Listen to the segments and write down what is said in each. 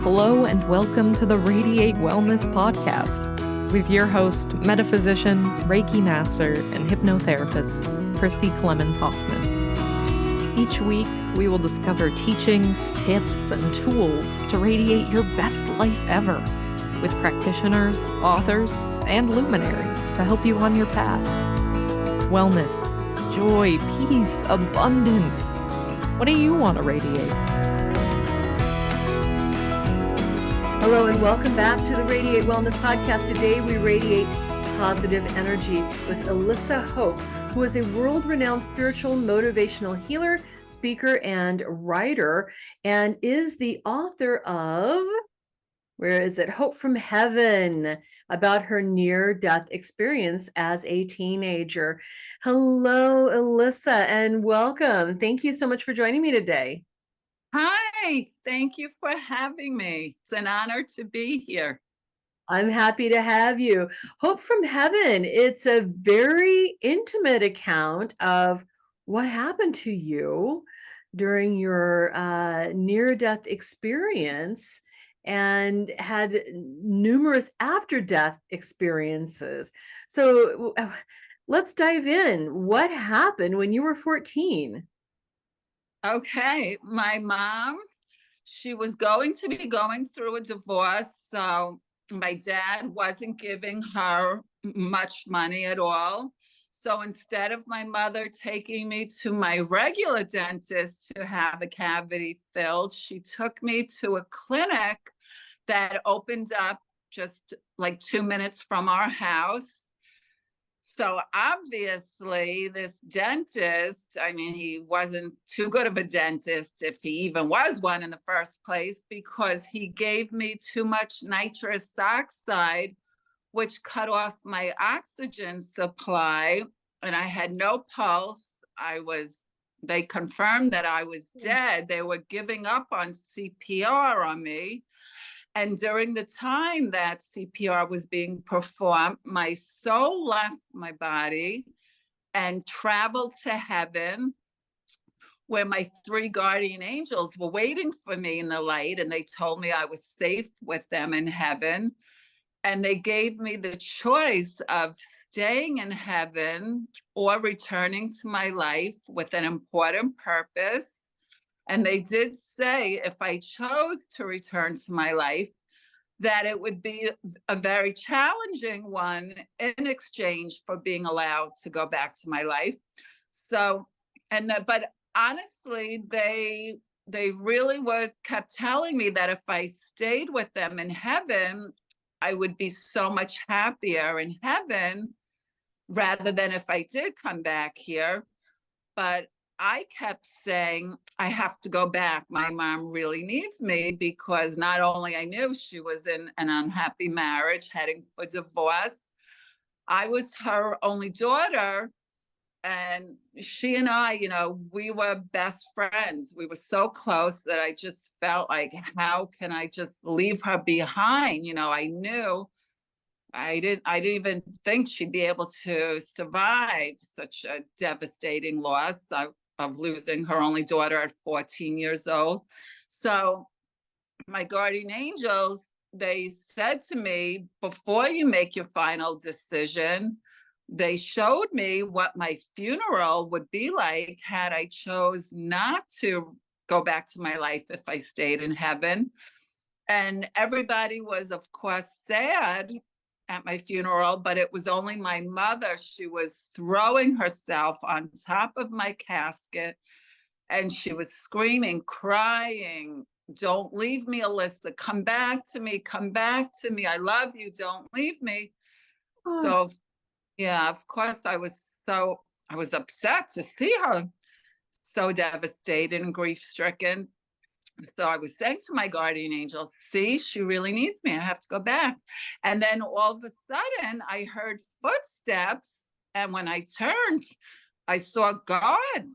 Hello and welcome to the Radiate Wellness Podcast with your host, metaphysician, Reiki master, and hypnotherapist, Christy Clemens Hoffman. Each week, we will discover teachings, tips, and tools to radiate your best life ever with practitioners, authors, and luminaries to help you on your path. Wellness, joy, peace, abundance. What do you want to radiate? Hello and welcome back to the Radiate Wellness Podcast. Today we radiate positive energy with Elissa Hope, who is a world-renowned spiritual motivational healer, speaker, and writer, and is the author of, Hope from Heaven, about her near-death experience as a teenager. Hello, Elissa, and welcome. Thank you so much for joining me today. Hi, thank you for having me. It's an honor to be here. I'm happy to have you. Hope from Heaven. It's a very intimate account of what happened to you during your near-death experience and had numerous after-death experiences. So let's dive in. What happened when you were 14? Okay, my mom, she was going to be going through a divorce, so my dad wasn't giving her much money at all. So instead of my mother taking me to my regular dentist to have a cavity filled, she took me to a clinic that opened up just like 2 minutes from our house. So obviously this dentist, he wasn't too good of a dentist, if he even was one in the first place, because he gave me too much nitrous oxide, which cut off my oxygen supply, and I had no pulse. They confirmed that I was dead. They were giving up on CPR on me. And during the time that CPR was being performed, my soul left my body and traveled to heaven, where my 3 guardian angels were waiting for me in the light, and they told me I was safe with them in heaven. And they gave me the choice of staying in heaven or returning to my life with an important purpose. And they did say if I chose to return to my life, that it would be a very challenging one in exchange for being allowed to go back to my life. So, but honestly, they really kept telling me that if I stayed with them in heaven, I would be so much happier in heaven rather than if I did come back here. But I kept saying, I have to go back. My mom really needs me, because not only I knew she was in an unhappy marriage heading for divorce, I was her only daughter. And she and I, we were best friends. We were so close that I just felt like, how can I just leave her behind? I knew I didn't even think she'd be able to survive such a devastating loss of losing her only daughter at 14 years old. So my guardian angels, they said to me, before you make your final decision, they showed me what my funeral would be like had I chose not to go back to my life if I stayed in heaven. And everybody was, of course, sad at my funeral, but it was only my mother. She was throwing herself on top of my casket, and she was screaming, crying, "Don't leave me, Elissa. Come back to me. Come back to me. I love you. Don't leave me." Oh. So, yeah, of course, I was upset to see her so devastated and grief-stricken. So I was saying to my guardian angel, see, she really needs me. I have to go back. And then all of a sudden I heard footsteps. And when I turned, I saw God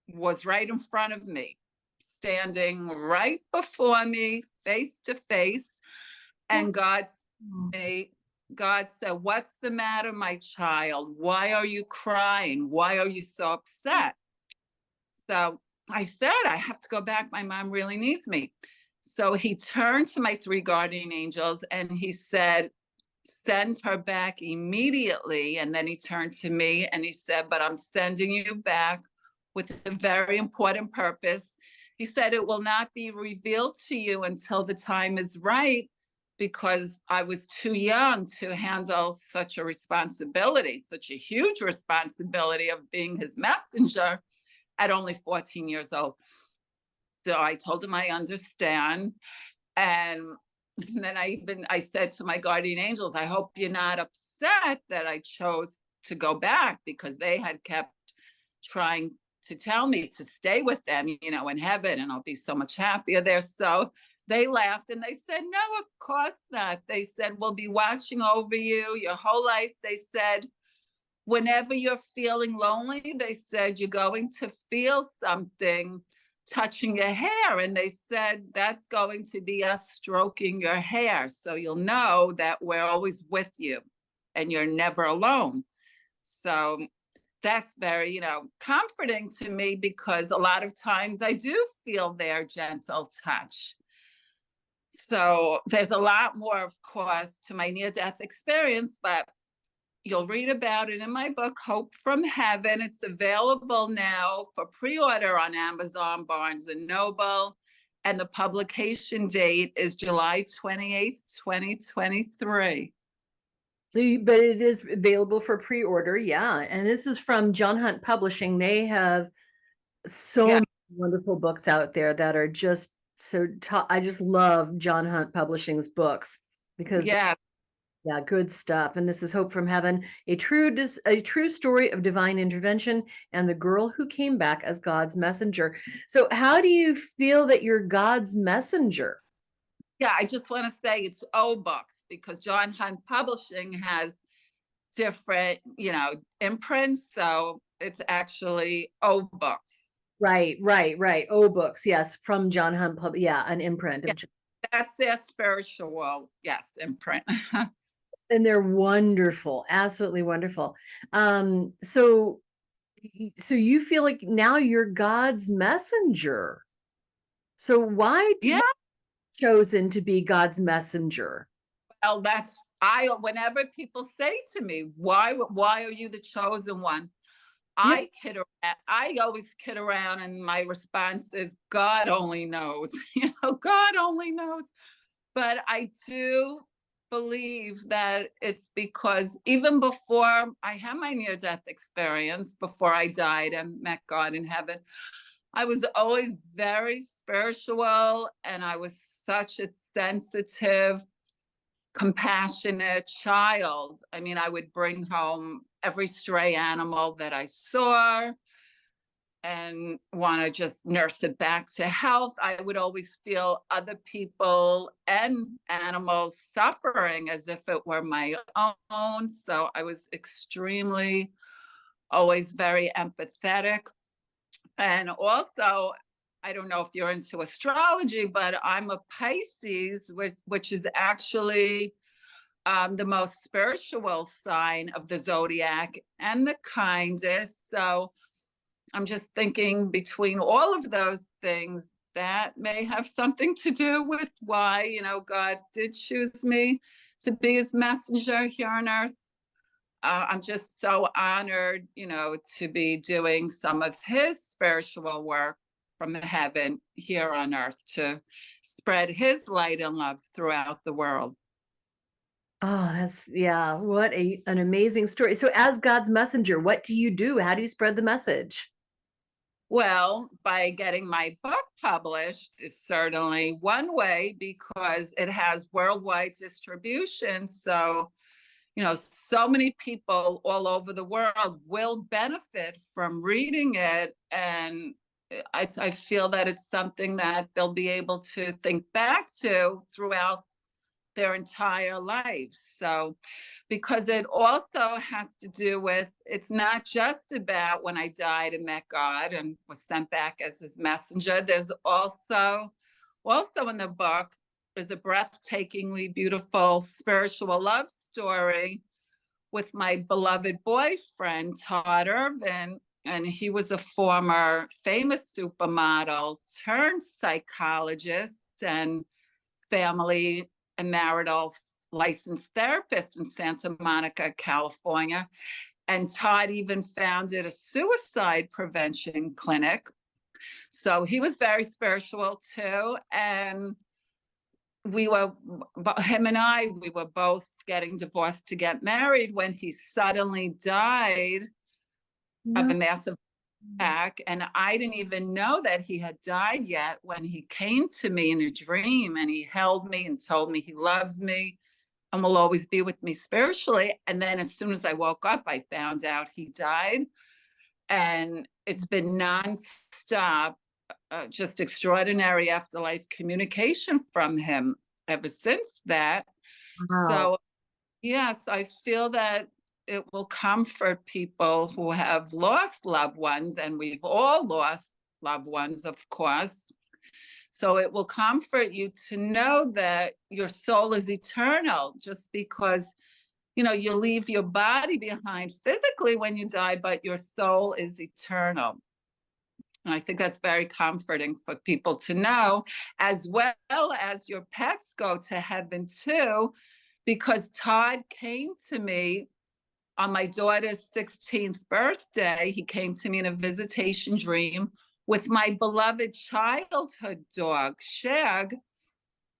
was right in front of me, standing right before me, face to face. And God said, "What's the matter, my child? Why are you crying? Why are you so upset?" So I said, "I have to go back. My mom really needs me." So he turned to my 3 guardian angels and he said, send her back immediately. And then he turned to me and he said, but I'm sending you back with a very important purpose. He said, it will not be revealed to you until the time is right, because I was too young to handle such a responsibility, such a huge responsibility of being his messenger at only 14 years old. So I told him I understand. And then I said to my guardian angels, I hope you're not upset that I chose to go back, because they had kept trying to tell me to stay with them, in heaven, and I'll be so much happier there. So they laughed and they said, no, of course not. They said, we'll be watching over you your whole life. They said, whenever you're feeling lonely, they said, you're going to feel something touching your hair. And they said, that's going to be us stroking your hair. So you'll know that we're always with you and you're never alone. So that's very, comforting to me, because a lot of times I do feel their gentle touch. So there's a lot more, of course, to my near-death experience, but you'll read about it in my book, Hope from Heaven. It's available now for pre-order on Amazon, Barnes & Noble, and the publication date is July 28th, 2023. But it is available for pre-order, yeah. And this is from John Hunt Publishing. They have so many wonderful books out there that are just I just love John Hunt Publishing's books, because good stuff. And this is Hope from Heaven, a true story of divine intervention and the girl who came back as God's messenger. So how do you feel that you're God's messenger? Yeah, I just want to say it's O Books, because John Hunt Publishing has different, imprints. So it's actually O Books. Right. O Books, yes, from John Hunt an imprint. Yeah, that's their spiritual, imprint. And they're wonderful, absolutely wonderful. So you feel like now you're God's messenger. So why do you chosen to be God's messenger? Well, whenever people say to me, why are you the chosen one? I always kid around, and my response is, God only knows. God only knows. But I do believe that it's because even before I had my near-death experience, before I died and met God in heaven, I was always very spiritual, and I was such a sensitive, compassionate child. I mean, I would bring home every stray animal that I saw and want to just nurse it back to health. I would always feel other people and animals suffering as if it were my own. So I was always very empathetic. And also, I don't know if you're into astrology, but I'm a Pisces, which is actually the most spiritual sign of the zodiac and the kindest. So I'm just thinking, between all of those things, that may have something to do with why, God did choose me to be his messenger here on earth. I'm just so honored, to be doing some of his spiritual work from heaven here on earth, to spread his light and love throughout the world. Oh, what an amazing story. So as God's messenger, what do you do? How do you spread the message? Well, by getting my book published is certainly one way, because it has worldwide distribution. So, so many people all over the world will benefit from reading it. And I feel that it's something that they'll be able to think back to throughout their entire lives. So, because it also has to do with, it's not just about when I died and met God and was sent back as his messenger. There's also in the book is a breathtakingly beautiful spiritual love story with my beloved boyfriend, Todd Irvin. And he was a former famous supermodel turned psychologist. and family and marital licensed therapist in Santa Monica, California. And Todd even founded a suicide prevention clinic. So he was very spiritual too. And him and I, we were both getting divorced to get married when he suddenly died of a massive attack. And I didn't even know that he had died yet when he came to me in a dream, and he held me and told me he loves me and will always be with me spiritually. And then as soon as I woke up, I found out he died. And it's been nonstop, just extraordinary afterlife communication from him ever since that. Wow. So yes, I feel that it will comfort people who have lost loved ones, and we've all lost loved ones, of course. So it will comfort you to know that your soul is eternal, just because, you know, you leave your body behind physically when you die, but your soul is eternal. And I think that's very comforting for people to know, as well as your pets go to heaven too, because Todd came to me on my daughter's 16th birthday. He came to me in a visitation dream with my beloved childhood dog, Shag.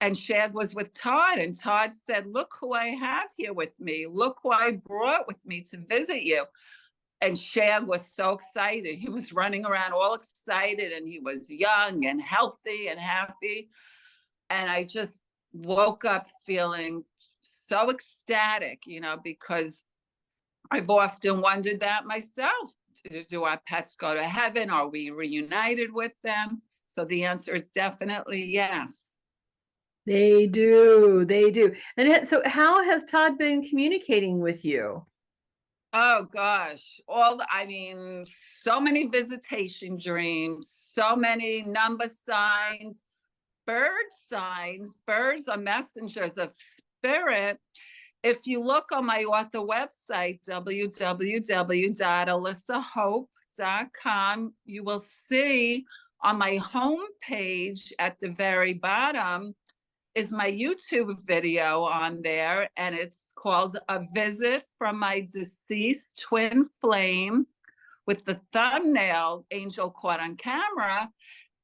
And Shag was with Todd. And Todd said, "Look who I have here with me. Look who I brought with me to visit you." And Shag was so excited. He was running around all excited, and he was young and healthy and happy. And I just woke up feeling so ecstatic, you know, because I've often wondered that myself. Do our pets go to heaven? Are we reunited with them? So the answer is definitely yes. They do. They do. And so how has Todd been communicating with you? Oh gosh, so many visitation dreams, so many number signs, bird signs. Birds are messengers of spirit. If you look on my author website, www.elissahope.com, you will see on my home page at the very bottom is my YouTube video on there, and it's called A Visit from My Deceased Twin Flame, with the thumbnail Angel Caught on Camera.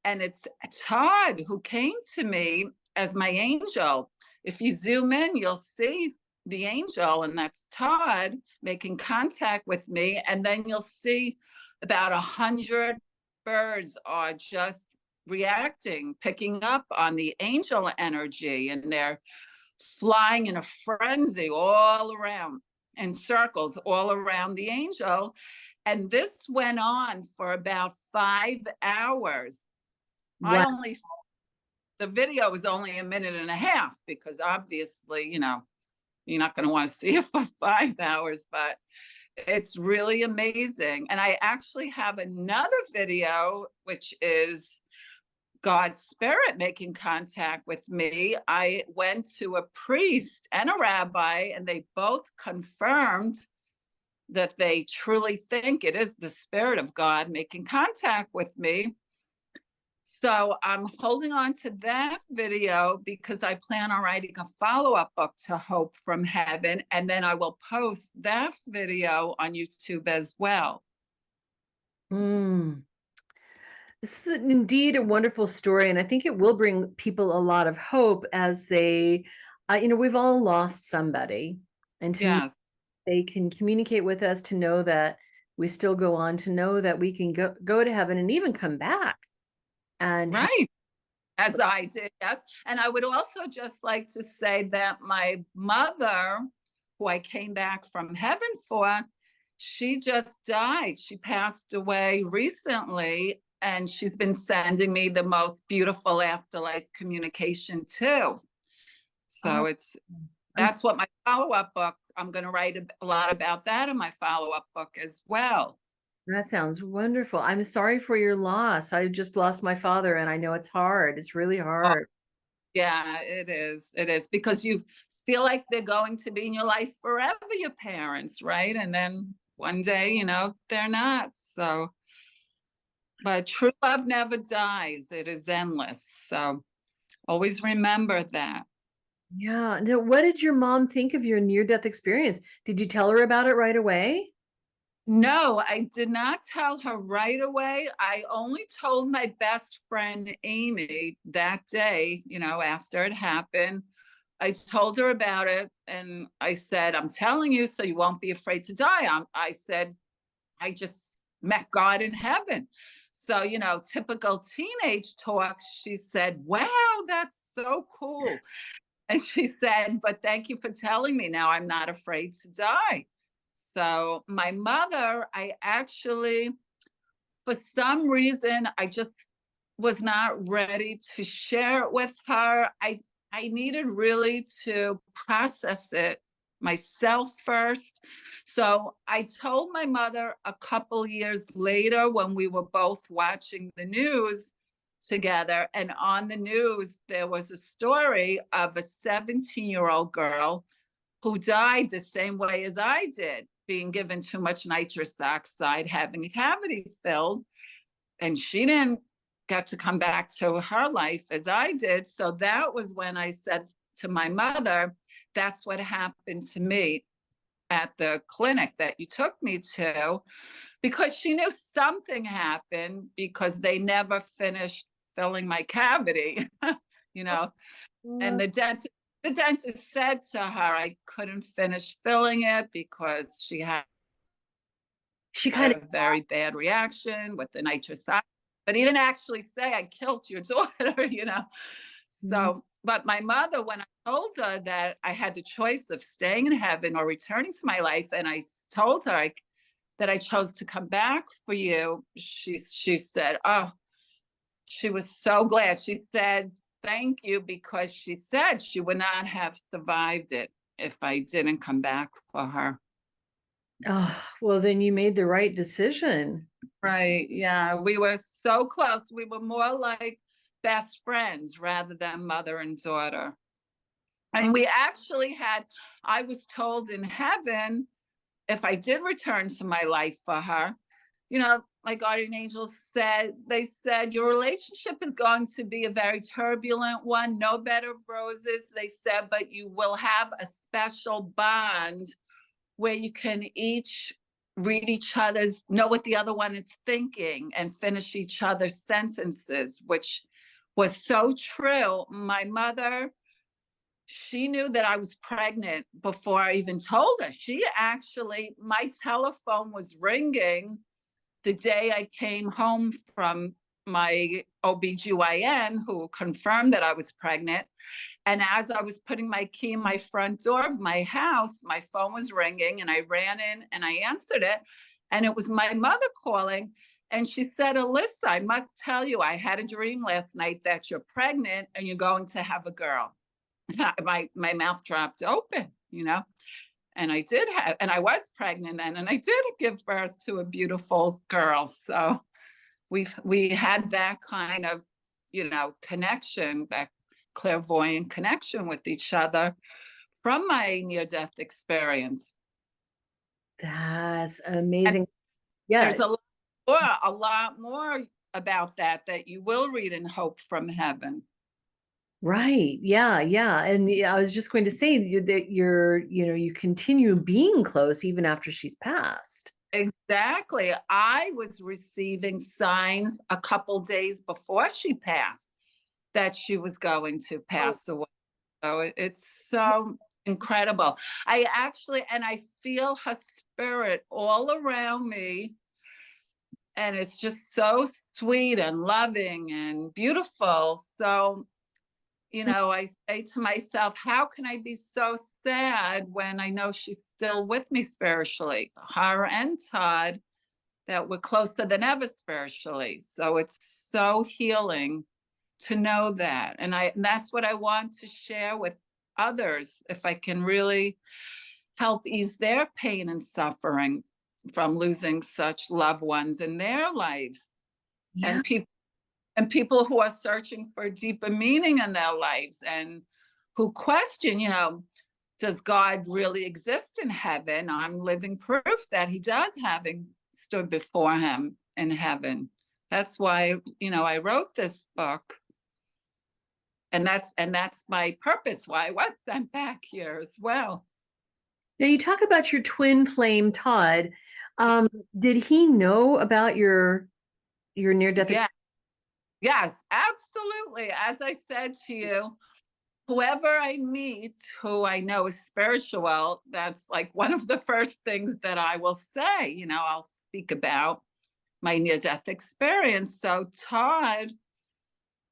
And it's Todd who came to me as my angel. If you zoom in, you'll see the angel, and that's Todd making contact with me. And then you'll see about 100 birds are just reacting, picking up on the angel energy, and they're flying in a frenzy all around, in circles all around the angel. And this went on for about 5 hours. Wow. The video was only 1.5 minutes, because obviously, you know, you're not going to want to see it for 5 hours, but it's really amazing. And I actually have another video, which is God's spirit making contact with me. I went to a priest and a rabbi, and they both confirmed that they truly think it is the spirit of God making contact with me. So I'm holding on to that video because I plan on writing a follow-up book to Hope from Heaven, and then I will post that video on YouTube as well. This is indeed a wonderful story, and I think it will bring people a lot of hope as they, we've all lost somebody, and Yes. they can communicate with us to know that we still go on, to know that we can go to heaven and even come back. And right, as I did, yes. And I would also just like to say that my mother, who I came back from heaven for, she just died. She passed away recently, and she's been sending me the most beautiful afterlife communication too. So that's what my follow-up book, I'm going to write a lot about that in my follow-up book as well. That sounds wonderful. I'm sorry for your loss. I just lost my father, and I know it's hard. It's really hard. Yeah, it is. It is, because you feel like they're going to be in your life forever, your parents, right? And then one day, you know, they're not. So, but true love never dies. It is endless. So Always remember that. Yeah. Now, what did your mom think of your near-death experience? Did you tell her about it right away? No, I did not tell her right away. I only told my best friend Amy that day, after it happened. I told her about it and I said, I'm telling you so you won't be afraid to die. I said, I just met God in heaven. So, typical teenage talk, she said, wow, that's so cool. And she said, but thank you for telling me. Now I'm not afraid to die. So my mother, I actually, for some reason, I just was not ready to share it with her. I needed really to process it myself first. So I told my mother a couple years later when we were both watching the news together. And on the news, there was a story of a 17-year-old girl who died the same way as I did, being given too much nitrous oxide, having a cavity filled. And she didn't get to come back to her life as I did. So that was when I said to my mother, that's what happened to me at the clinic that you took me to, because she knew something happened because they never finished filling my cavity, and the dentist said to her I couldn't finish filling it because she had a very bad reaction with the nitrous oxide. But he didn't actually say I killed your daughter, So, but my mother, when I told her that I had the choice of staying in heaven or returning to my life, and I told her that I chose to come back for you, she said, oh, she was so glad. She said, thank you, because she said she would not have survived it if I didn't come back for her. Oh, well, then you made the right decision. Right. Yeah. We were so close. We were more like best friends rather than mother and daughter. And we actually I was told in heaven, if I did return to my life for her, my guardian angel they said, your relationship is going to be a very turbulent one, no bed of roses. They said, but you will have a special bond where you can each read each other's, know what the other one is thinking and finish each other's sentences, which was so true. My mother, she knew that I was pregnant before I even told her. My telephone was ringing the day I came home from my OBGYN, who confirmed that I was pregnant. And as I was putting my key in my front door of my house, my phone was ringing and I ran in and I answered it. And it was my mother calling. And she said, Elissa, I must tell you, I had a dream last night that you're pregnant and you're going to have a girl. My mouth dropped open, and I did and I was pregnant then, and I did give birth to a beautiful girl. So we had that kind of, connection, that clairvoyant connection with each other from my near-death experience. That's amazing. Yeah. There's a lot more about that you will read in Hope from Heaven. Right. Yeah. Yeah. And I was just going to say that you continue being close even after she's passed. Exactly. I was receiving signs a couple days before she passed that she was going to pass away. So it's so incredible. I feel her spirit all around me. And it's just so sweet and loving and beautiful. So, I say to myself, how can I be so sad when I know she's still with me spiritually? Her and Todd, that we're closer than ever spiritually. So it's so healing to know that. And that's what I want to share with others, if I can really help ease their pain and suffering from losing such loved ones in their lives. Yeah. And people who are searching for deeper meaning in their lives and who question, does God really exist in heaven? I'm living proof that he does, having stood before him in heaven. That's why, I wrote this book. that's my purpose why I was sent back here as well. Now you talk about your twin flame, Todd. Did he know about your near-death Yeah. experience? Yes, absolutely. As I said to you, whoever I meet who I know is spiritual, that's like one of the first things that I will say. I'll speak about my near-death experience. So Todd,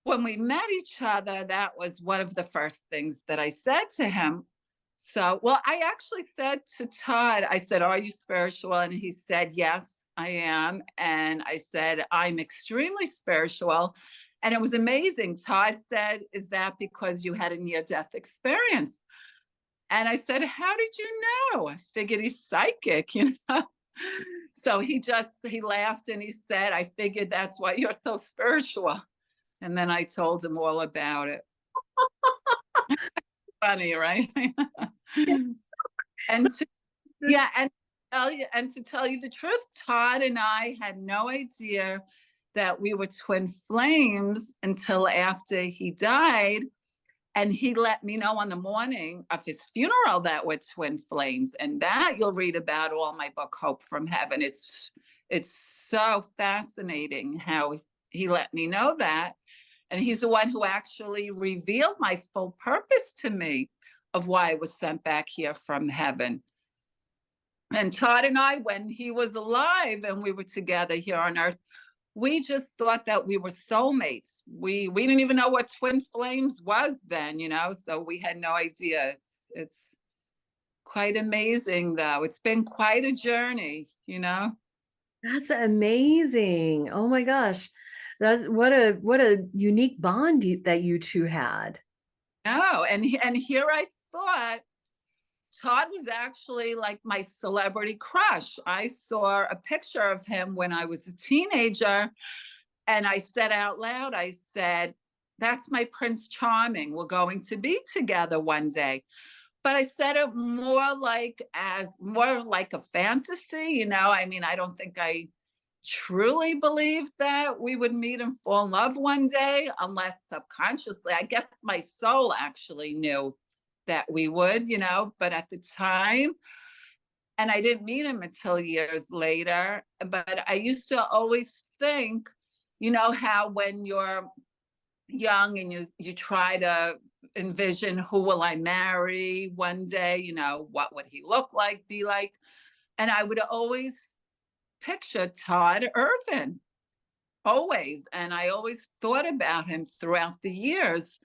when we met each other, that was one of the first things that I said to him. So, well, I actually said to Todd, I said, "Are you spiritual?" And he said, "Yes, I am." And I said, "I'm extremely spiritual." And it was amazing. Todd said, "Is that because you had a near-death experience?" And I said, "How did you know?" I figured he's psychic. So he laughed and he said, "I figured that's why you're so spiritual." And then I told him all about it. Funny, right? and to, yeah, and to tell you the truth, Todd and I had no idea that we were twin flames until after he died. And he let me know on the morning of his funeral that we're twin flames. And that you'll read about all my book, Hope from Heaven. It's so fascinating how he let me know that. And he's the one who actually revealed my full purpose to me of why I was sent back here from heaven. And Todd and I, when he was alive and we were together here on earth, we just thought that we were soulmates. We didn't even know what twin flames was then, so we had no idea. It's quite amazing, though. It's been quite a journey. That's amazing. Oh my gosh. That's what a unique bond that you two had. No, and here I thought Todd was actually like my celebrity crush. I saw a picture of him when I was a teenager, and I said out loud, I said, "That's my Prince Charming. We're going to be together one day." But I said it more like a fantasy. I mean, I don't think I truly believed that we would meet and fall in love one day, unless subconsciously, I guess my soul actually knew that we would, but at the time, and I didn't meet him until years later, but I used to always think, how when you're young and you try to envision who will I marry one day, what would he look like, be like? And I would always picture Todd Irvin, always. And I always thought about him throughout the years.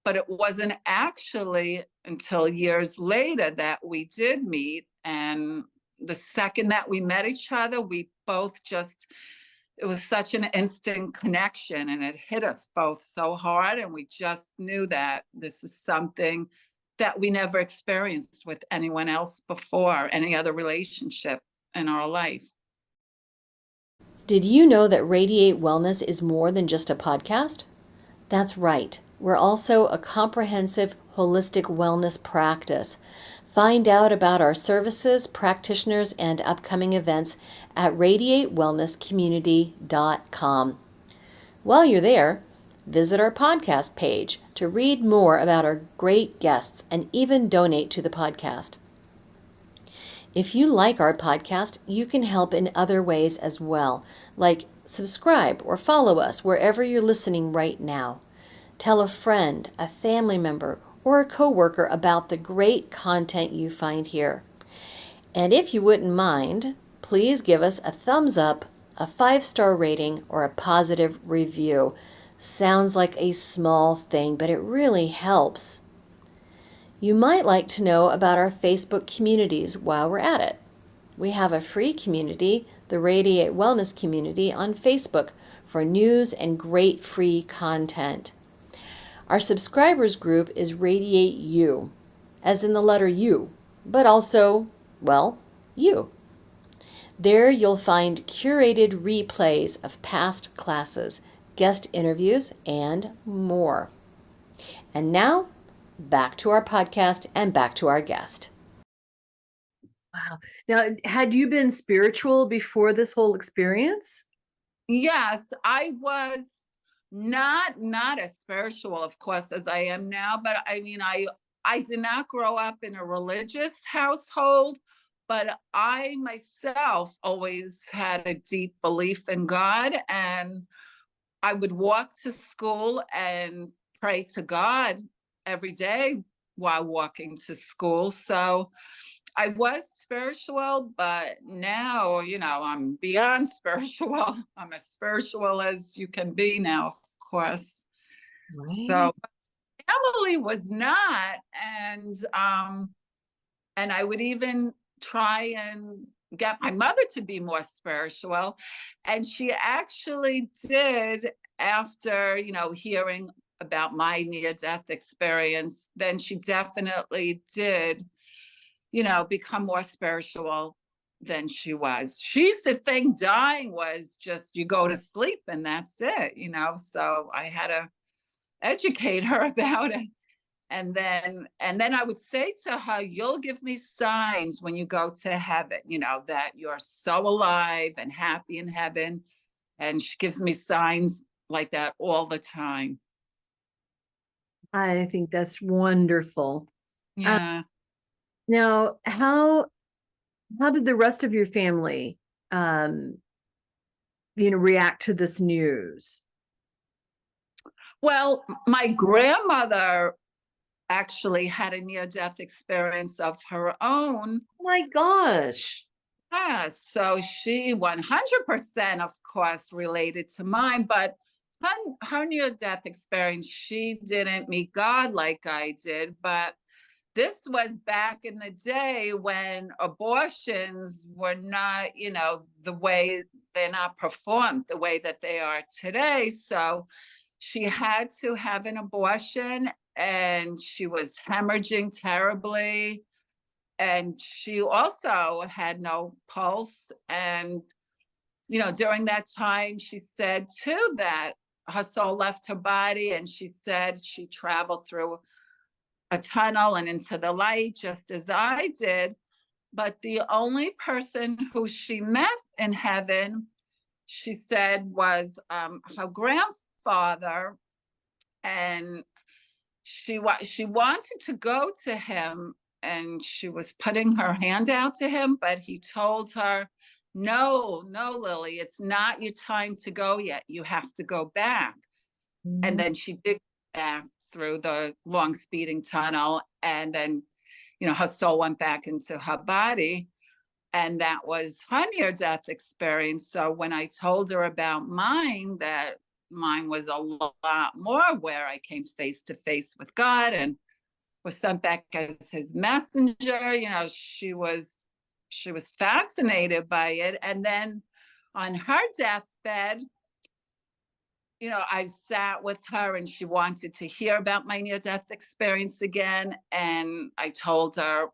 But it wasn't actually until years later that we did meet. And the second that we met each other, we both it was such an instant connection, and it hit us both so hard. And we just knew that this is something that we never experienced with anyone else before, any other relationship in our life. Did you know that Radiate Wellness is more than just a podcast? That's right. We're also a comprehensive holistic wellness practice. Find out about our services, practitioners, and upcoming events at radiatewellnesscommunity.com. While you're there, visit our podcast page to read more about our great guests and even donate to the podcast. If you like our podcast, you can help in other ways as well, like subscribe or follow us wherever you're listening right now. Tell a friend, a family member, or a coworker about the great content you find here. And if you wouldn't mind, please give us a thumbs up, a 5-star rating, or a positive review. Sounds like a small thing, but it really helps. You might like to know about our Facebook communities while we're at it. We have a free community, the Radiate Wellness Community, on Facebook for news and great free content. Our subscribers group is Radiate You, as in the letter U, but also, well, you. There you'll find curated replays of past classes, guest interviews, and more. And now, back to our podcast and back to our guest. Wow. Now, had you been spiritual before this whole experience? Yes, I was not as spiritual, of course, as I am now, but I mean, I did not grow up in a religious household, but I myself always had a deep belief in God, and I would walk to school and pray to God every day while walking to school. So I was spiritual, but now, I'm beyond spiritual. I'm as spiritual as you can be now, of course. Right. So Emily was not, and I would even try and get my mother to be more spiritual, and she actually did after hearing about my near-death experience. Then she definitely did become more spiritual than she was. She used to think dying was just you go to sleep and that's it, so I had to educate her about it. And then I would say to her, you'll give me signs when you go to heaven, that you're so alive and happy in heaven. And she gives me signs like that all the time. I think that's wonderful. Yeah. Now, how did the rest of your family, react to this news? Well, my grandmother actually had a near-death experience of her own. Oh my gosh. Yeah, so she 100%, of course, related to mine, but her near-death experience, she didn't meet God like I did, but this was back in the day when abortions were not, the way they're not performed the way that they are today. So she had to have an abortion, and she was hemorrhaging terribly. And she also had no pulse. And, during that time, she said too that her soul left her body, and she said she traveled through a tunnel and into the light, just as I did. But the only person who she met in heaven, she said, was her grandfather. And she wanted to go to him, and she was putting her hand out to him, but he told her, no, Lily, it's not your time to go yet. You have to go back. Mm-hmm. And then she did go back through the long speeding tunnel, and then her soul went back into her body, and that was her near-death experience. So when I told her about mine, that mine was a lot more, where I came face to face with God and was sent back as his messenger, she was fascinated by it. And then on her deathbed, I sat with her, and she wanted to hear about my near-death experience again. And I told her,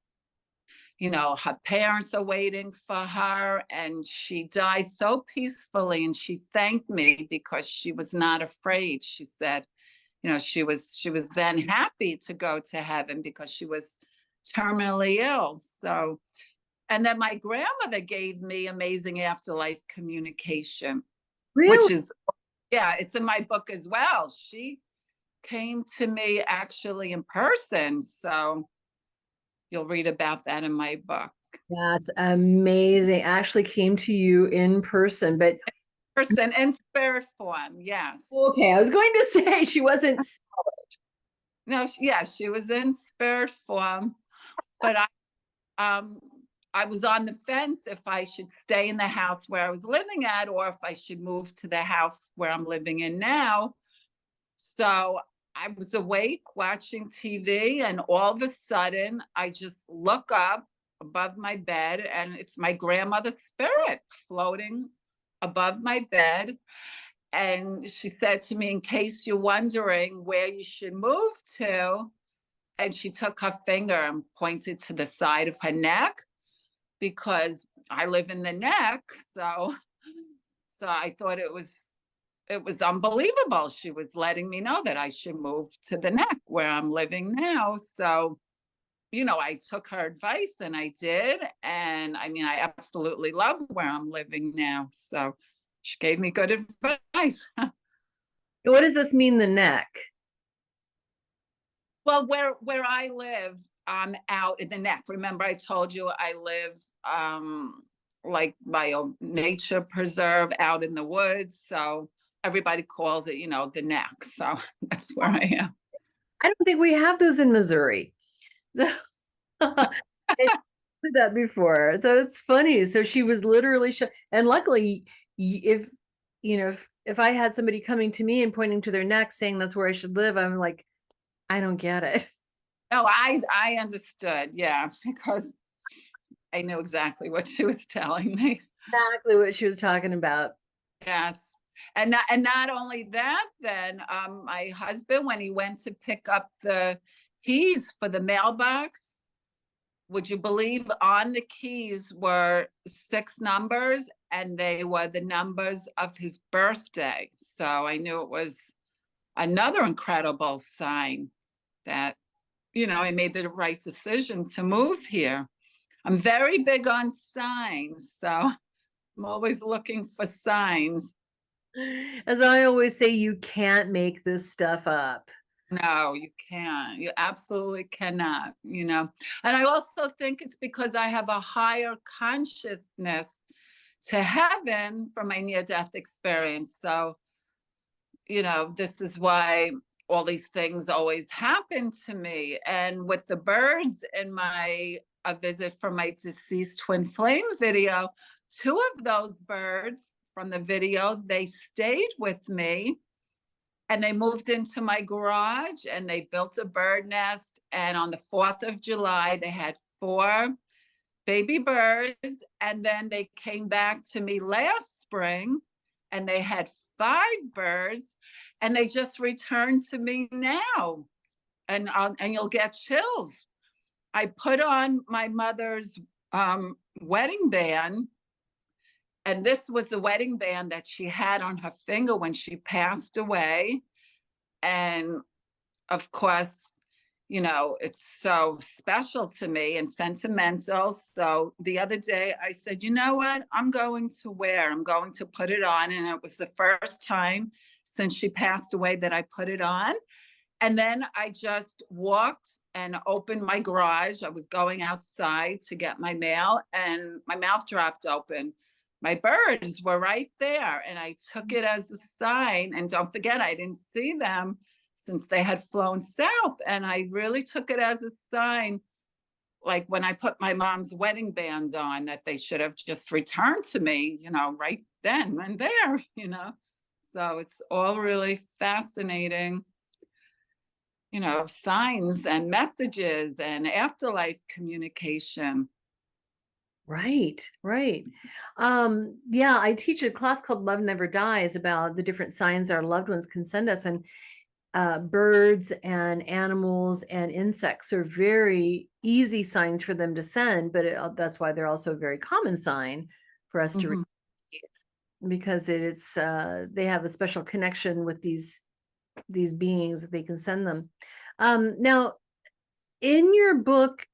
her parents are waiting for her, and she died so peacefully. And she thanked me because she was not afraid. She said, she was then happy to go to heaven because she was terminally ill. So, and then my grandmother gave me amazing afterlife communication, Really? which is, yeah, it's in my book as well. She came to me actually in person. So you'll read about that in my book. That's amazing. Actually came to you in person, but Person in spirit form. Yes. okay, I was going to say she wasn't. No, she was in spirit form, but I was on the fence if I should stay in the house where I was living at, or if I should move to the house where I'm living in now. So I was awake watching TV, and all of a sudden I just look up above my bed, and it's my grandmother's spirit floating above my bed. And she said to me, in case you're wondering where you should move to, and she took her finger and pointed to the side of her neck, because I live in the neck. So I thought it was unbelievable. She was letting me know that I should move to the neck where I'm living now. So, I took her advice, and I did. And I mean, I absolutely love where I'm living now. So she gave me good advice. What does this mean, the neck? Well, where I live, I'm out in the neck. Remember, I told you I live like by a nature preserve out in the woods. So everybody calls it, the neck. So that's where I am. I don't think we have those in Missouri. So I heard that before. So it's funny. So she was literally and luckily, if if I had somebody coming to me and pointing to their neck saying that's where I should live, I'm like, I don't get it. No, I understood. Yeah, because I knew exactly what she was telling me. Exactly what she was talking about. Yes. And not only that, then my husband, when he went to pick up the keys for the mailbox, would you believe on the keys were 6 numbers, and they were the numbers of his birthday. So I knew it was another incredible sign that, I made the right decision to move here. I'm very big on signs, so I'm always looking for signs. As I always say, you can't make this stuff up. No, you can't. You absolutely cannot, And I also think it's because I have a higher consciousness to heaven from my near-death experience. So, this is why all these things always happen to me. And with the birds in a visit from my deceased twin flame video, 2 of those birds from the video, they stayed with me. And they moved into my garage and they built a bird nest. And on the 4th of July, they had 4 baby birds. And then they came back to me last spring and they had 5 birds. And they just returned to me now. And you'll get chills. I put on my mother's wedding band. And this was the wedding band that she had on her finger when she passed away. And of course, it's so special to me and sentimental. So the other day I said, you know what, I'm going to put it on. And it was the first time since she passed away that I put it on. And then I just walked and opened my garage. I was going outside to get my mail and my mouth dropped open. My birds were right there and I took it as a sign. And don't forget, I didn't see them since they had flown south. And I really took it as a sign, like when I put my mom's wedding band on, that they should have just returned to me, right then and there, So it's all really fascinating, signs and messages and afterlife communication. Right. Yeah, I teach a class called Love Never Dies about the different signs our loved ones can send us. And birds and animals and insects are very easy signs for them to send, but that's why they're also a very common sign for us to receive, because it's they have a special connection with these beings that they can send them. Now, in your book,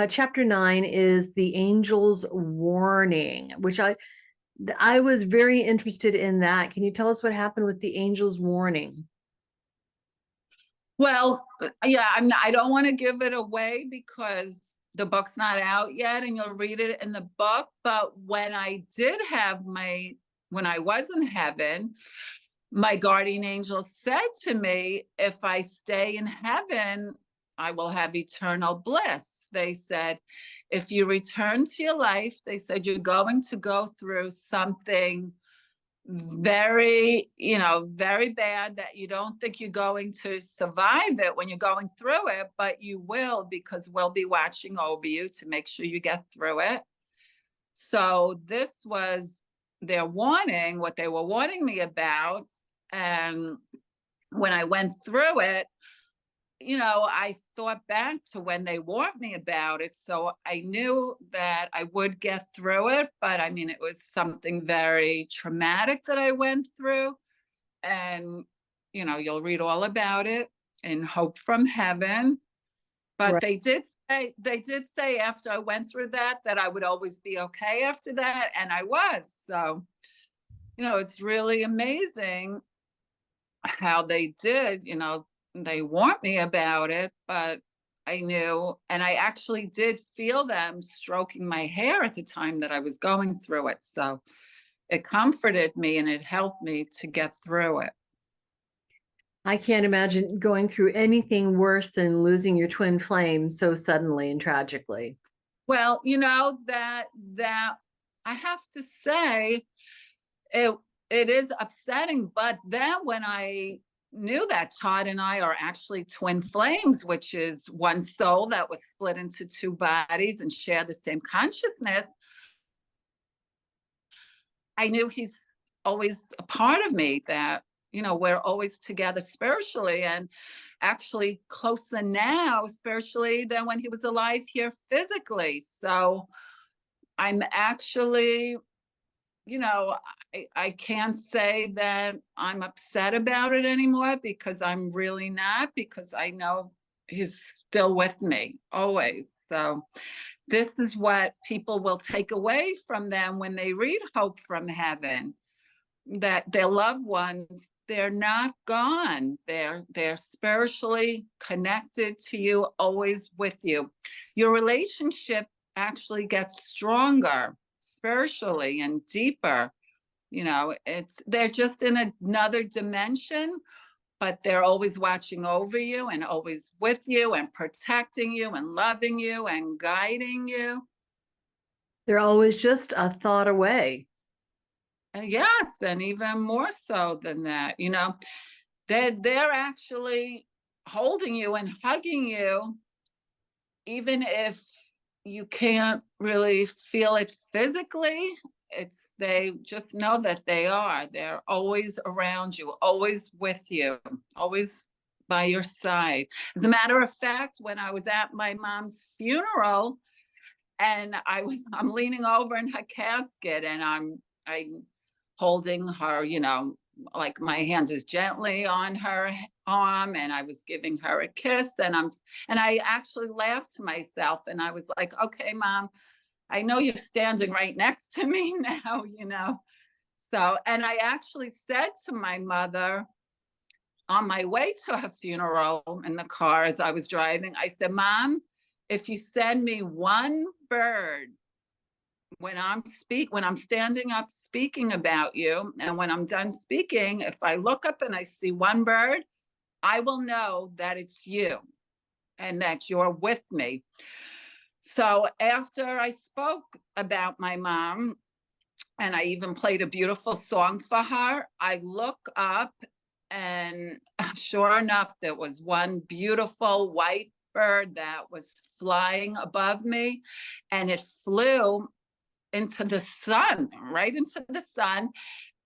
chapter 9 is the angel's warning, which I was very interested in that. Can you tell us what happened with the angel's warning? Well, yeah, I don't want to give it away because the book's not out yet and you'll read it in the book. But when I was in heaven, my guardian angel said to me, if I stay in heaven, I will have eternal bliss. They said, if you return to your life, they said, you're going to go through something very, very bad that you don't think you're going to survive it when you're going through it, but you will, because we'll be watching over you to make sure you get through it. So this was their warning, what they were warning me about. And when I went through it, I thought back to when they warned me about it. So I knew that I would get through it. But I mean, it was something very traumatic that I went through. And, you'll read all about it in Hope from Heaven. But right. They did say after I went through that I would always be okay after that. And I was. So, it's really amazing how they did, they warned me about it, but I knew, and I actually did feel them stroking my hair at the time that I was going through it. So it comforted me and it helped me to get through it. I can't imagine going through anything worse than losing your twin flame so suddenly and tragically. Well, that I have to say it is upsetting, but then when I knew that Todd and I are actually twin flames, which is one soul that was split into two bodies and share the same consciousness, I knew he's always a part of me, that, we're always together spiritually, and actually closer now spiritually than when he was alive here physically. So I'm actually, I can't say that I'm upset about it anymore, because I'm really not, because I know he's still with me always. So this is what people will take away from them when they read Hope from Heaven, that their loved ones, they're not gone. They're spiritually connected to you, always with you. Your relationship actually gets stronger spiritually and deeper. They're just in another dimension, but they're always watching over you and always with you and protecting you and loving you and guiding you. They're always just a thought away. Yes, and even more so than that, they're actually holding you and hugging you, even if you can't really feel it physically. They just know that they're always around you, always with you, always by your side. As a matter of fact, when I was at my mom's funeral, and I'm leaning over in her casket, and I'm holding her, like my hand is gently on her arm, and I was giving her a kiss, and I actually laughed to myself, and I was like, okay, Mom, I know you're standing right next to me now, So, and I actually said to my mother on my way to her funeral in the car as I was driving, I said, Mom, if you send me one bird when I'm standing up speaking about you, and when I'm done speaking, if I look up and I see one bird, I will know that it's you and that you're with me. So after I spoke about my mom, and I even played a beautiful song for her, I look up, and sure enough, there was one beautiful white bird that was flying above me, and it flew into the sun, right into the sun.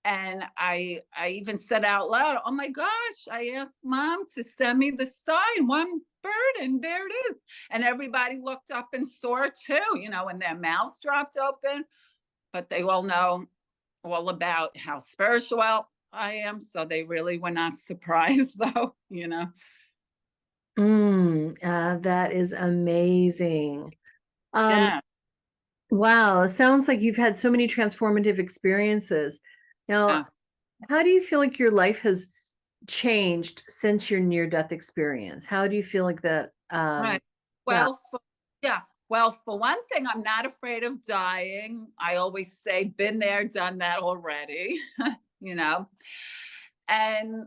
And I even said out loud, oh my gosh, I asked Mom to send me the sign, one bird, and there it is. And everybody looked up and saw it too, and their mouths dropped open. But they all know all about how spiritual I am. So they really were not surprised though, That is amazing. Yeah. Wow. It sounds like you've had so many transformative experiences. Now, Yes. how do you feel like your life has changed since your near-death experience? How do you feel like that? Right. Well, for one thing, I'm not afraid of dying. I always say, been there, done that already, And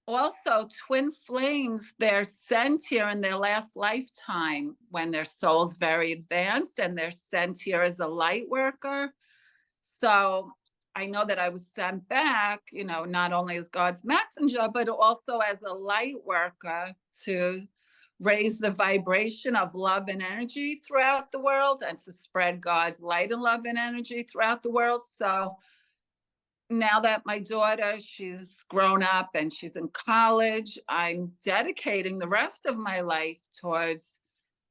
also, twin flames, they're sent here in their last lifetime when their soul's very advanced, and they're sent here as a light worker. So I know that I was sent back, not only as God's messenger, but also as a light worker to raise the vibration of love and energy throughout the world, and to spread God's light and love and energy throughout the world. So now that my daughter, she's grown up and she's in college, I'm dedicating the rest of my life towards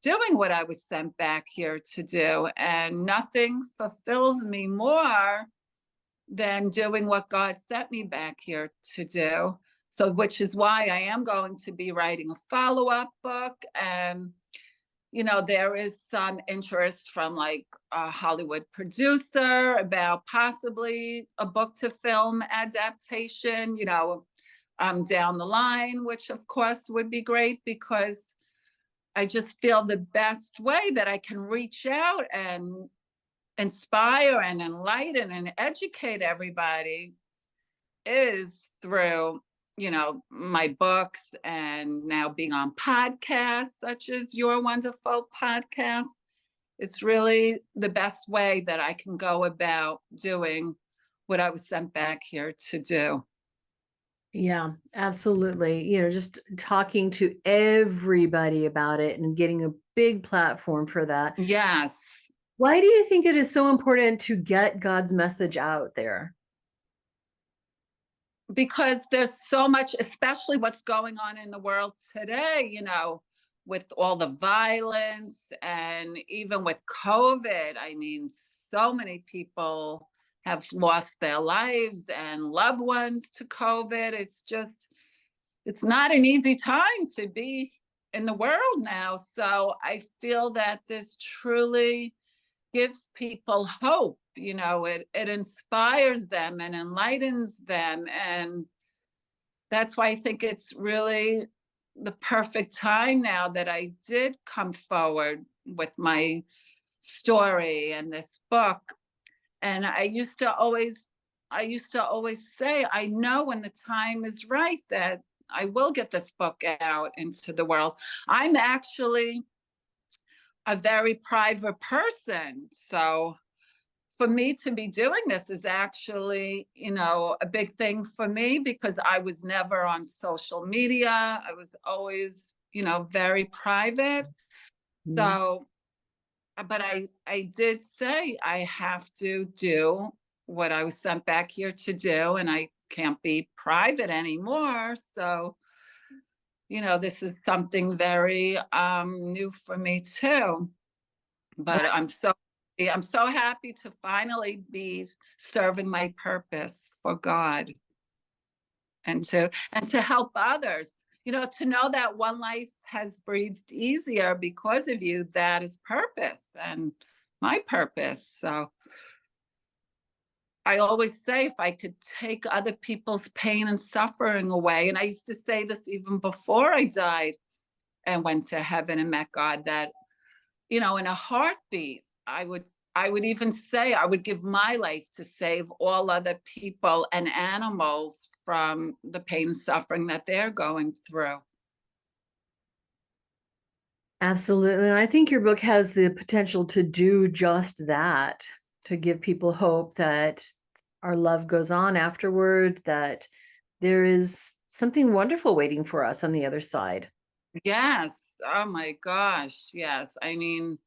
doing what I was sent back here to do. And nothing fulfills me more than doing what God sent me back here to do. So, which is why I am going to be writing a follow-up book. And, there is some interest from like a Hollywood producer about possibly a book to film adaptation, down the line, which of course would be great, because I just feel the best way that I can reach out and inspire and enlighten and educate everybody is through, my books, and now being on podcasts such as your wonderful podcast. It's really the best way that I can go about doing what I was sent back here to do. Yeah, absolutely. Just talking to everybody about it and getting a big platform for that. Yes. Why do you think it is so important to get God's message out there? Because there's so much, especially what's going on in the world today, with all the violence, and even with COVID. I mean, so many people have lost their lives and loved ones to COVID. It's not an easy time to be in the world now. So I feel that this truly gives people hope. It inspires them and enlightens them. And that's why I think it's really the perfect time now that I did come forward with my story and this book. And I used to always say, I know when the time is right that I will get this book out into the world. I'm actually a very private person. So for me to be doing this is actually, a big thing for me, because I was never on social media. I was always, very private. Mhm. So, but I did say I have to do what I was sent back here to do, and I can't be private anymore. So, this is something very new for me too. But I'm so happy to finally be serving my purpose for God, and to help others. To know that one life has breathed easier because of you, that is purpose and my purpose. So I always say, if I could take other people's pain and suffering away, and I used to say this even before I died and went to heaven and met God, that, in a heartbeat, I would even say I would give my life to save all other people and animals from the pain and suffering that they're going through. Absolutely. And I think your book has the potential to do just that, to give people hope that our love goes on afterward, that there is something wonderful waiting for us on the other side. Yes. Oh my gosh. Yes. I mean,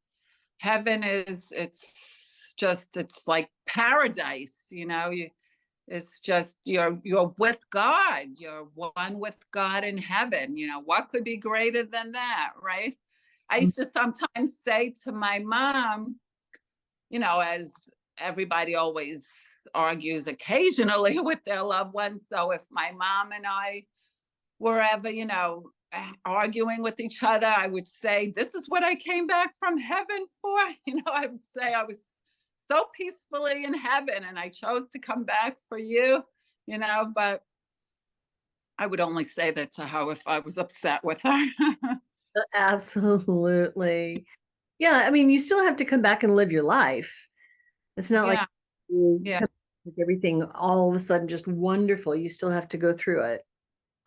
heaven it's like paradise. It's just you're with God. You're one with God in heaven. What could be greater than that, right? I used to sometimes say to my mom, as everybody always argues occasionally with their loved ones. So if my mom and I were ever, arguing with each other, I would say, this is what I came back from heaven for. I would say I was so peacefully in heaven and I chose to come back for you, but I would only say that to her if I was upset with her. Absolutely. Yeah. I mean, you still have to come back and live your life. It's not like you come with everything all of a sudden just wonderful. You still have to go through it.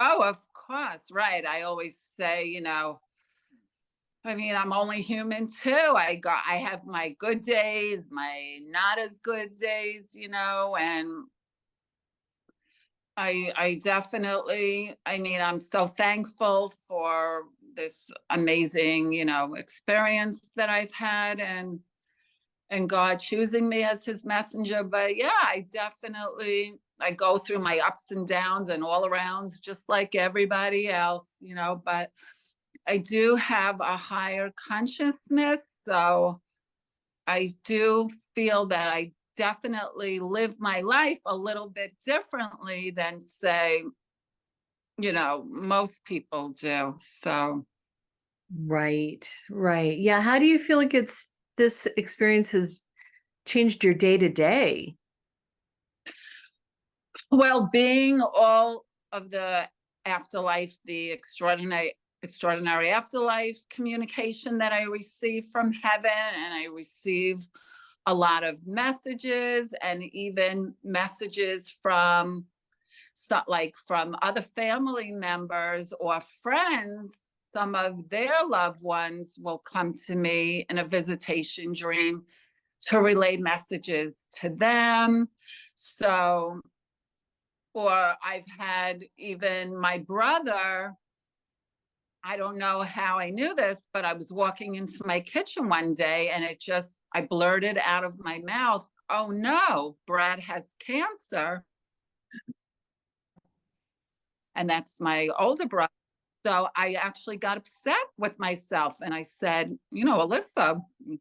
Oh, of course. Right. I always say, I mean, I'm only human too. I have my good days, my not as good days, and I definitely, I mean, I'm so thankful for this amazing, experience that I've had, and God choosing me as his messenger. But yeah, I go through my ups and downs and all arounds just like everybody else, but I do have a higher consciousness. So I do feel that I definitely live my life a little bit differently than, say, most people do. So. Right. Yeah. How do you feel like this experience has changed your day to day? Well, being all of the afterlife, the extraordinary afterlife communication that I receive from heaven, and I receive a lot of messages, and even messages from from other family members or friends. Some of their loved ones will come to me in a visitation dream to relay messages to them. So, or I've had even my brother, I don't know how I knew this, but I was walking into my kitchen one day and I blurted out of my mouth, "Oh no, Brad has cancer." And that's my older brother. So I actually got upset with myself and I said, "Elissa,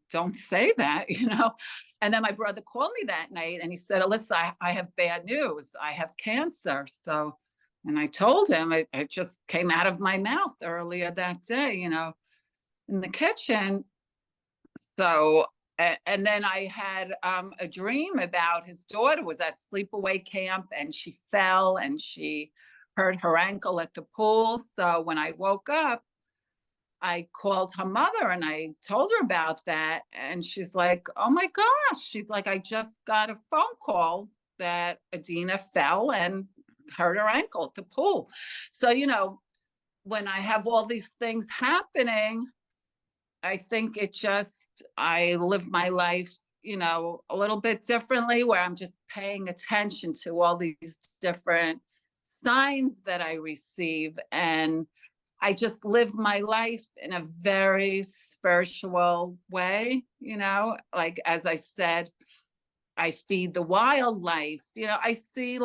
don't say that." And then my brother called me that night and he said, "Elissa, I have bad news. I have cancer." And I told him, it just came out of my mouth earlier that day, in the kitchen. So, and then I had a dream about his daughter was at sleepaway camp and she fell and she hurt her ankle at the pool. So when I woke up, I called her mother and I told her about that. And she's like, "Oh my gosh." She's like, "I just got a phone call that Adina fell and hurt her ankle at the pool." So, when I have all these things happening, I think I live my life, a little bit differently, where I'm just paying attention to all these different signs that I receive. And I just live my life in a very spiritual way, like, as I said, I feed the wildlife, I see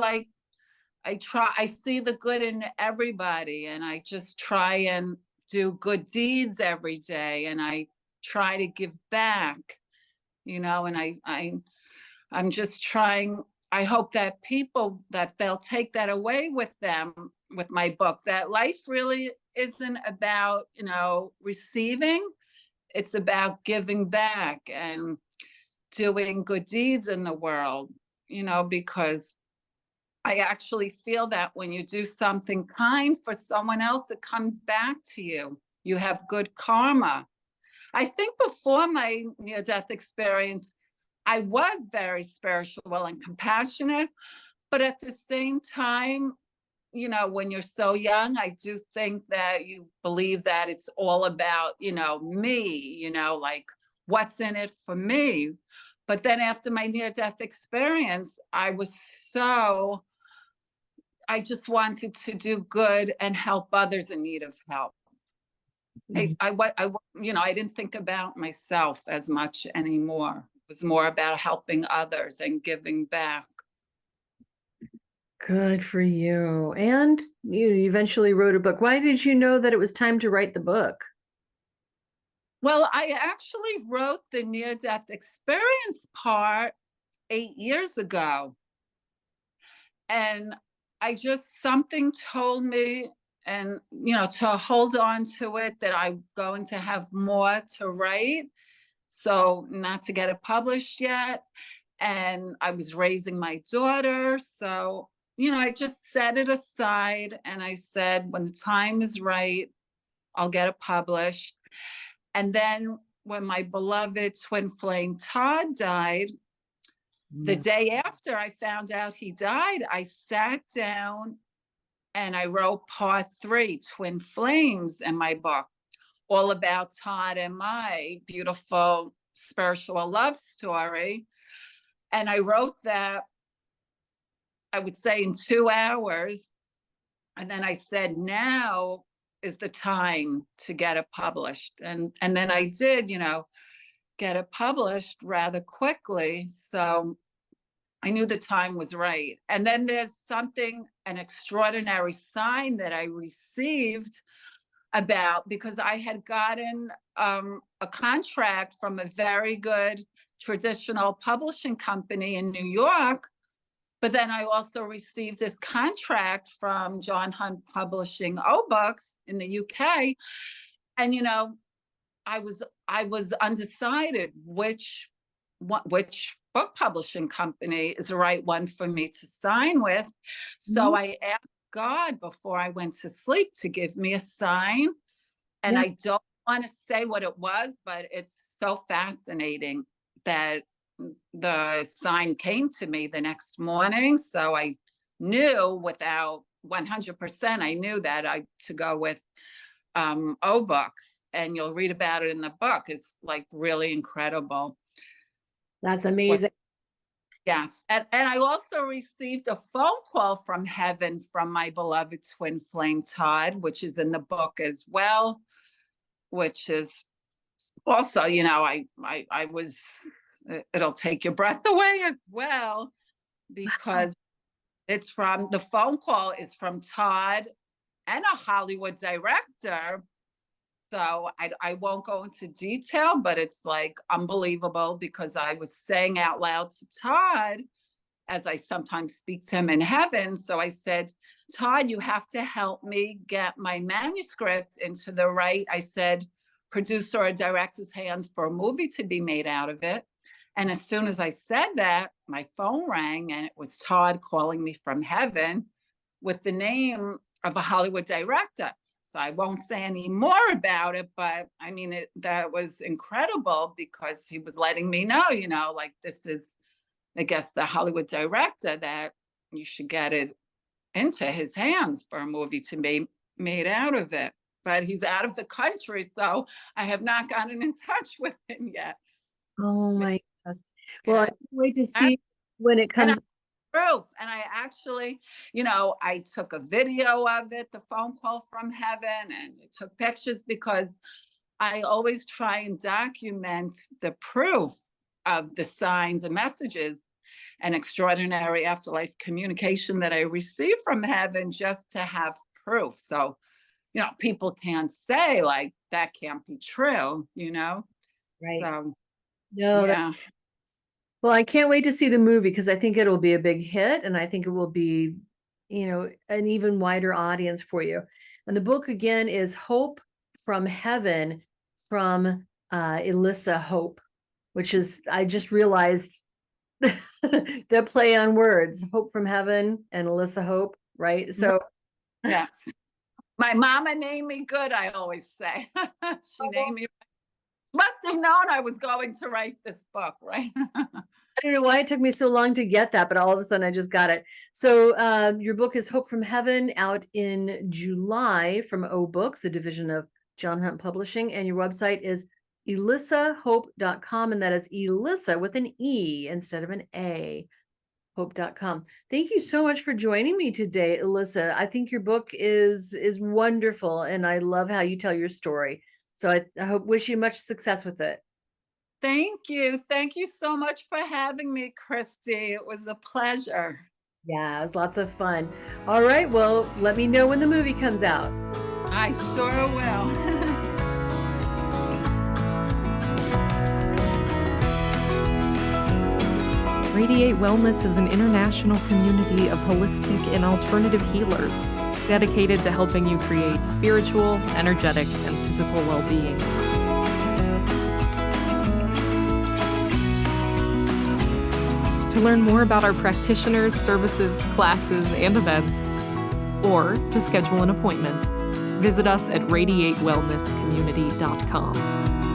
I see the good in everybody, and I just try and do good deeds every day, and I try to give back, and I'm just trying. I hope that they'll take that away with them with my book, that life really isn't about, receiving. It's about giving back and doing good deeds in the world, because I actually feel that when you do something kind for someone else, it comes back to you. You have good karma. I think before my near-death experience, I was very spiritual and compassionate, but at the same time, when you're so young, I do think that you believe that it's all about, me, like what's in it for me. But then after my near-death experience, I just wanted to do good and help others in need of help. I didn't think about myself as much anymore. It was more about helping others and giving back. Good for you. And you eventually wrote a book. Why did you know that it was time to write the book? Well, I actually wrote the near-death experience part 8 years ago. And something told me, and, to hold on to it, that I'm going to have more to write. So not to get it published yet. And I was raising my daughter. So, I just set it aside and I said, when the time is right, I'll get it published. And then when my beloved twin flame Todd died, the day after I found out he died, I sat down and I wrote part 3, Twin Flames, in my book, all about Todd and my beautiful spiritual love story. And I wrote that, I would say, in 2 hours. And then I said, now is the time to get it published. And then I did, get it published rather quickly. So I knew the time was right. And then there's an extraordinary sign that I received because I had gotten a contract from a very good traditional publishing company in New York. But then I also received this contract from John Hunt Publishing Books in the UK. And, I was undecided which book publishing company is the right one for me to sign with. So I asked God before I went to sleep to give me a sign. And I don't want to say what it was, but it's so fascinating that the sign came to me the next morning. So I knew without 100%, I knew that I to go with O books, and you'll read about it in the book. It's like really incredible. That's amazing. Yes. And I also received a phone call from heaven from my beloved twin flame, Todd, which is in the book as well, which is also, you know, I was, it'll take your breath away as well, because it's from, the phone call is from Todd and a Hollywood director. So I won't go into detail, but it's like unbelievable, because I was saying out loud to Todd, as I sometimes speak to him in heaven. So I said, Todd, you have to help me get my manuscript into the right, I said, producer or director's hands for a movie to be made out of it. And as soon as I said that, my phone rang, and it was Todd calling me from heaven with the name of a Hollywood director. So I won't say any more about it, but I mean, that was incredible, because he was letting me know, you know, like, this is, I guess, the Hollywood director, that you should get it into his hands for a movie to be made out of it. But he's out of the country, so I have not gotten in touch with him yet. Oh my gosh. Well, I can't wait to see when it comes. Proof. And I actually, you know, I took a video of it, the phone call from heaven, and took pictures, because I always try and document the proof of the signs and messages and extraordinary afterlife communication that I receive from heaven, just to have proof. So, you know, people can't say like, that can't be true, you know? Right. So, no, yeah. Well, I can't wait to see the movie, because I think it'll be a big hit, and I think it will be, you know, an even wider audience for you. And the book again is Hope from Heaven, from Elissa Hope, which is, I just realized the play on words, Hope from Heaven and Elissa Hope, right? So yes. My mama named me good, I always say. She named me. Must have known I was going to write this book, right? I don't know why it took me so long to get that, but all of a sudden I just got it. So your book is Hope from Heaven, out in July from O Books, a division of John Hunt Publishing. And your website is elissahope.com. And that is Elissa with an E instead of an A, hope.com. Thank you so much for joining me today, Elissa. I think your book is wonderful, and I love how you tell your story. So I wish you much success with it. Thank you. Thank you so much for having me, Christy. It was a pleasure. Yeah, it was lots of fun. All right. Well, let me know when the movie comes out. I sure will. Radiate Wellness is an international community of holistic and alternative healers dedicated to helping you create spiritual, energetic, and physical well-being. To learn more about our practitioners, services, classes, and events, or to schedule an appointment, visit us at radiatewellnesscommunity.com.